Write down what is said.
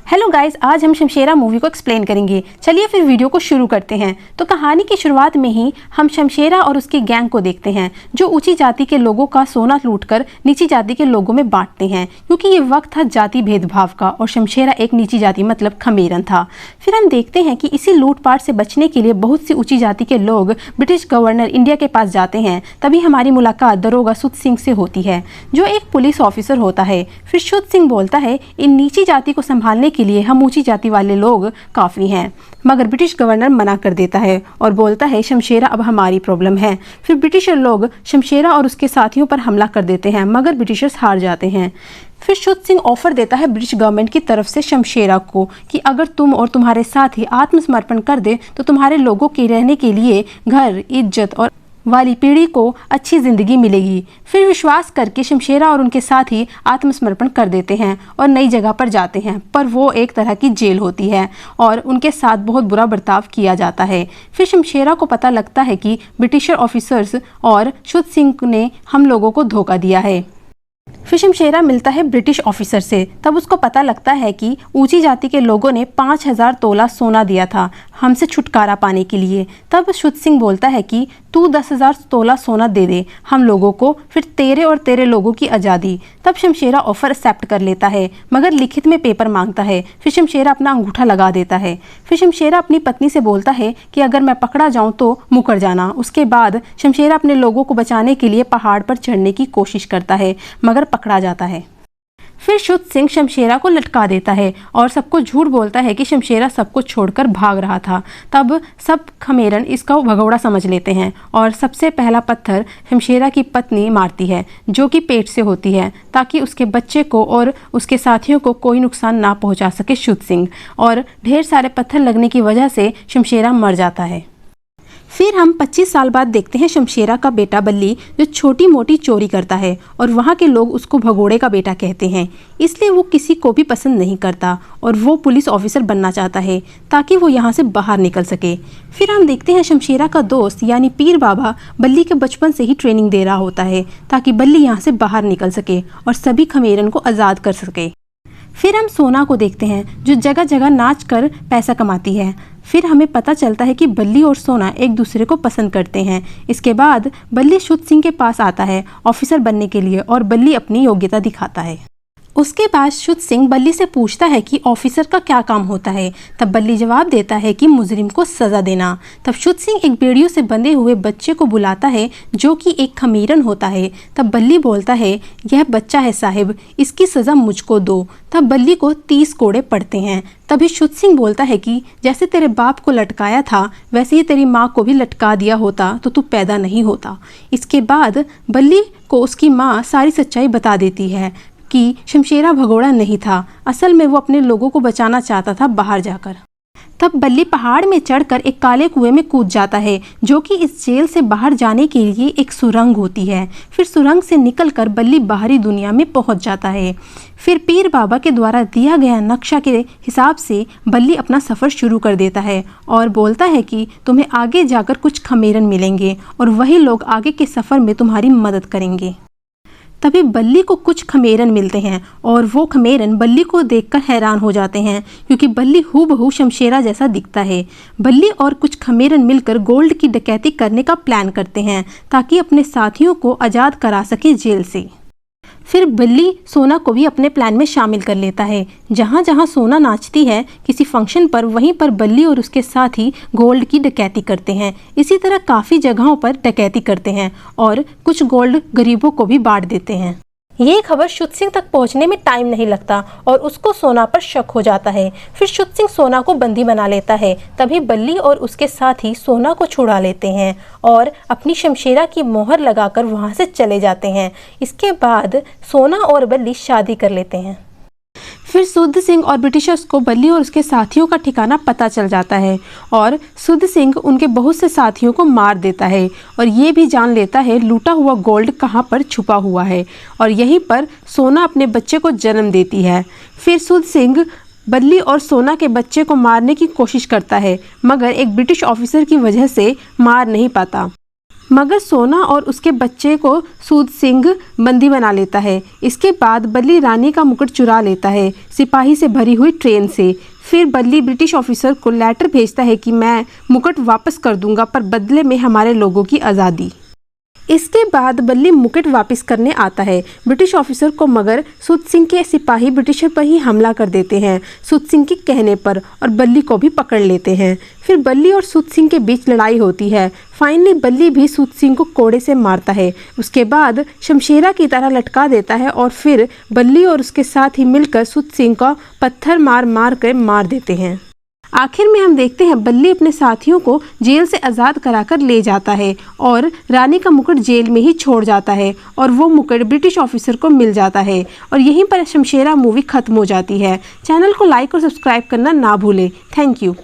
Hello guys, आज हम Shamshera movie को एक्सप्लेन करेंगे। चलिए फिर वीडियो को शुरू करते हैं। तो कहानी की शुरुआत में ही हम शमशेरा और उसके गैंग को देखते हैं जो ऊंची जाति के लोगों का सोना लूटकर नीची जाति के लोगों में बांटते हैं, क्योंकि ये वक्त था जाति भेदभाव का और शमशेरा एक नीची जाति मतलब खमेरन था। फिर हम देखते हैं कि इसी लूटपाट से बचने के लिए बहुत सी ऊंची जाति के लोग ब्रिटिश गवर्नर इंडिया के पास जाते हैं। तभी हमारी मुलाकात दरोगा शुद्ध सिंह से होती है जो एक पुलिस ऑफिसर होता है। फिर शुद्ध सिंह बोलता है, इन नीची जाति को संभालने के लिए हम ऊंची जाति वाले लोग काफ़ी हैं। मगर ब्रिटिश गवर्नर मना कर देता है और बोलता है शमशेरा अब हमारी प्रॉब्लम है। फिर ब्रिटिशर लोग शमशेरा और उसके साथियों पर हमला कर देते हैं, मगर ब्रिटिशर्स हार जाते हैं। फिर शुद्ध सिंह ऑफर देता है ब्रिटिश गवर्नमेंट की तरफ से शमशेरा को कि अगर तुम और तुम्हारे साथी आत्मसमर्पण कर दे तो तुम्हारे लोगों के रहने के लिए घर, इज्जत और वाली पीढ़ी को अच्छी ज़िंदगी मिलेगी। फिर विश्वास करके शमशेरा और उनके साथी आत्मसमर्पण कर देते हैं और नई जगह पर जाते हैं, पर वो एक तरह की जेल होती है और उनके साथ बहुत बुरा बर्ताव किया जाता है। फिर शमशेरा को पता लगता है कि ब्रिटिशर ऑफिसर्स और शुद्ध सिंह ने हम लोगों को धोखा दिया है। फिर शमशेरा मिलता है ब्रिटिश ऑफिसर से। तब उसको पता लगता है कि ऊंची जाति के लोगों ने 5000 तोला सोना दिया था हमसे छुटकारा पाने के लिए। तब शुद्ध सिंह बोलता है कि तू 10,000 तोला सोना दे दे हम लोगों को, फिर तेरे और तेरे लोगों की आज़ादी। तब शमशेरा ऑफर एक्सेप्ट कर लेता है, मगर लिखित में पेपर मांगता है। फिर शमशेरा अपना अंगूठा लगा देता है। फिर शमशेरा अपनी पत्नी से बोलता है कि अगर मैं पकड़ा जाऊं तो मुकर जाना। उसके बाद शमशेरा अपने लोगों को बचाने के लिए पहाड़ पर चढ़ने की कोशिश करता है, मगर पकड़ा जाता है। फिर शुद्ध सिंह शमशेरा को लटका देता है और सबको झूठ बोलता है कि शमशेरा सबको छोड़कर भाग रहा था। तब सब खमेरन इसका भगौड़ा समझ लेते हैं और सबसे पहला पत्थर शमशेरा की पत्नी मारती है, जो कि पेट से होती है, ताकि उसके बच्चे को और उसके साथियों को कोई नुकसान ना पहुंचा सके शुद्ध सिंह। और ढेर सारे पत्थर लगने की वजह से शमशेरा मर जाता है। फिर हम 25 साल बाद देखते हैं शमशेरा का बेटा बल्ली, जो छोटी मोटी चोरी करता है और वहाँ के लोग उसको भगोड़े का बेटा कहते हैं, इसलिए वो किसी को भी पसंद नहीं करता और वो पुलिस ऑफिसर बनना चाहता है ताकि वो यहाँ से बाहर निकल सके। फिर हम देखते हैं शमशेरा का दोस्त यानी पीर बाबा बल्ली के बचपन से ही ट्रेनिंग दे रहा होता है ताकि बल्ली यहाँ से बाहर निकल सके और सभी खमेरन को आज़ाद कर सके। फिर हम सोना को देखते हैं जो जगह जगह नाच कर पैसा कमाती है। फिर हमें पता चलता है कि बल्ली और सोना एक दूसरे को पसंद करते हैं। इसके बाद बल्ली शुद्ध सिंह के पास आता है ऑफिसर बनने के लिए और बल्ली अपनी योग्यता दिखाता है। उसके बाद शुद्ध सिंह बल्ली से पूछता है कि ऑफिसर का क्या काम होता है। तब बल्ली जवाब देता है कि मुजरिम को सज़ा देना। तब शुद्ध सिंह एक बेड़ियों से बंधे हुए बच्चे को बुलाता है जो कि एक खमीरन होता है। तब बल्ली बोलता है, यह बच्चा है साहिब, इसकी सज़ा मुझको दो। तब बल्ली को 30 कोड़े पड़ते हैं। तभी शुद्ध सिंह बोलता है कि जैसे तेरे बाप को लटकाया था वैसे ही तेरी माँ को भी लटका दिया होता तो तू पैदा नहीं होता। इसके बाद बल्ली को उसकी माँ सारी सच्चाई बता देती है कि शमशेरा भगोड़ा नहीं था, असल में वो अपने लोगों को बचाना चाहता था बाहर जाकर। तब बल्ली पहाड़ में चढ़कर एक काले कुएं में कूद जाता है, जो कि इस जेल से बाहर जाने के लिए एक सुरंग होती है। फिर सुरंग से निकलकर बल्ली बाहरी दुनिया में पहुंच जाता है। फिर पीर बाबा के द्वारा दिया गया नक्शा के हिसाब से बल्ली अपना सफ़र शुरू कर देता है और बोलता है कि तुम्हें आगे जाकर कुछ खमेरन मिलेंगे और वही लोग आगे के सफ़र में तुम्हारी मदद करेंगे। तभी बल्ली को कुछ खमेरन मिलते हैं और वो खमेरन बल्ली को देखकर हैरान हो जाते हैं, क्योंकि बल्ली हूबहू शमशेरा जैसा दिखता है। बल्ली और कुछ खमेरन मिलकर गोल्ड की डकैती करने का प्लान करते हैं ताकि अपने साथियों को आज़ाद करा सके जेल से। फिर बल्ली सोना को भी अपने प्लान में शामिल कर लेता है। जहाँ जहाँ सोना नाचती है किसी फंक्शन पर, वहीं पर बल्ली और उसके साथी गोल्ड की डकैती करते हैं। इसी तरह काफ़ी जगहों पर डकैती करते हैं और कुछ गोल्ड गरीबों को भी बांट देते हैं। ये खबर शुद्ध सिंह तक पहुंचने में टाइम नहीं लगता और उसको सोना पर शक हो जाता है। फिर शुद्ध सिंह सोना को बंदी बना लेता है। तभी बल्ली और उसके साथी सोना को छुड़ा लेते हैं और अपनी शमशेरा की मोहर लगाकर वहां से चले जाते हैं। इसके बाद सोना और बल्ली शादी कर लेते हैं। फिर शुद्ध सिंह और ब्रिटिशर्स को बल्ली और उसके साथियों का ठिकाना पता चल जाता है और शुद्ध सिंह उनके बहुत से साथियों को मार देता है और ये भी जान लेता है लूटा हुआ गोल्ड कहाँ पर छुपा हुआ है और यहीं पर सोना अपने बच्चे को जन्म देती है। फिर शुद्ध सिंह बल्ली और सोना के बच्चे को मारने की कोशिश करता है, मगर एक ब्रिटिश ऑफिसर की वजह से मार नहीं पाता। मगर सोना और उसके बच्चे को सूद सिंह बंदी बना लेता है। इसके बाद बल्ली रानी का मुकुट चुरा लेता है सिपाही से भरी हुई ट्रेन से। फिर बल्ली ब्रिटिश ऑफिसर को लेटर भेजता है कि मैं मुकुट वापस कर दूंगा, पर बदले में हमारे लोगों की आज़ादी। इसके बाद बल्ली मुकुट वापस करने आता है ब्रिटिश ऑफिसर को, मगर सूद सिंह के सिपाही ब्रिटिशर पर ही हमला कर देते हैं सूद सिंह के कहने पर, और बल्ली को भी पकड़ लेते हैं। फिर बल्ली और सूद सिंह के बीच लड़ाई होती है। फाइनली बल्ली भी सूद सिंह को कोड़े से मारता है, उसके बाद शमशेरा की तरह लटका देता है, और फिर बल्ली और उसके साथ ही मिलकर सूद सिंह को पत्थर मार मार कर मार देते हैं। आखिर में हम देखते हैं बल्ली अपने साथियों को जेल से आज़ाद कराकर ले जाता है और रानी का मुकुट जेल में ही छोड़ जाता है, और वो मुकुट ब्रिटिश ऑफिसर को मिल जाता है। और यहीं पर शमशेरा मूवी ख़त्म हो जाती है। चैनल को लाइक और सब्सक्राइब करना ना भूलें। Thank you.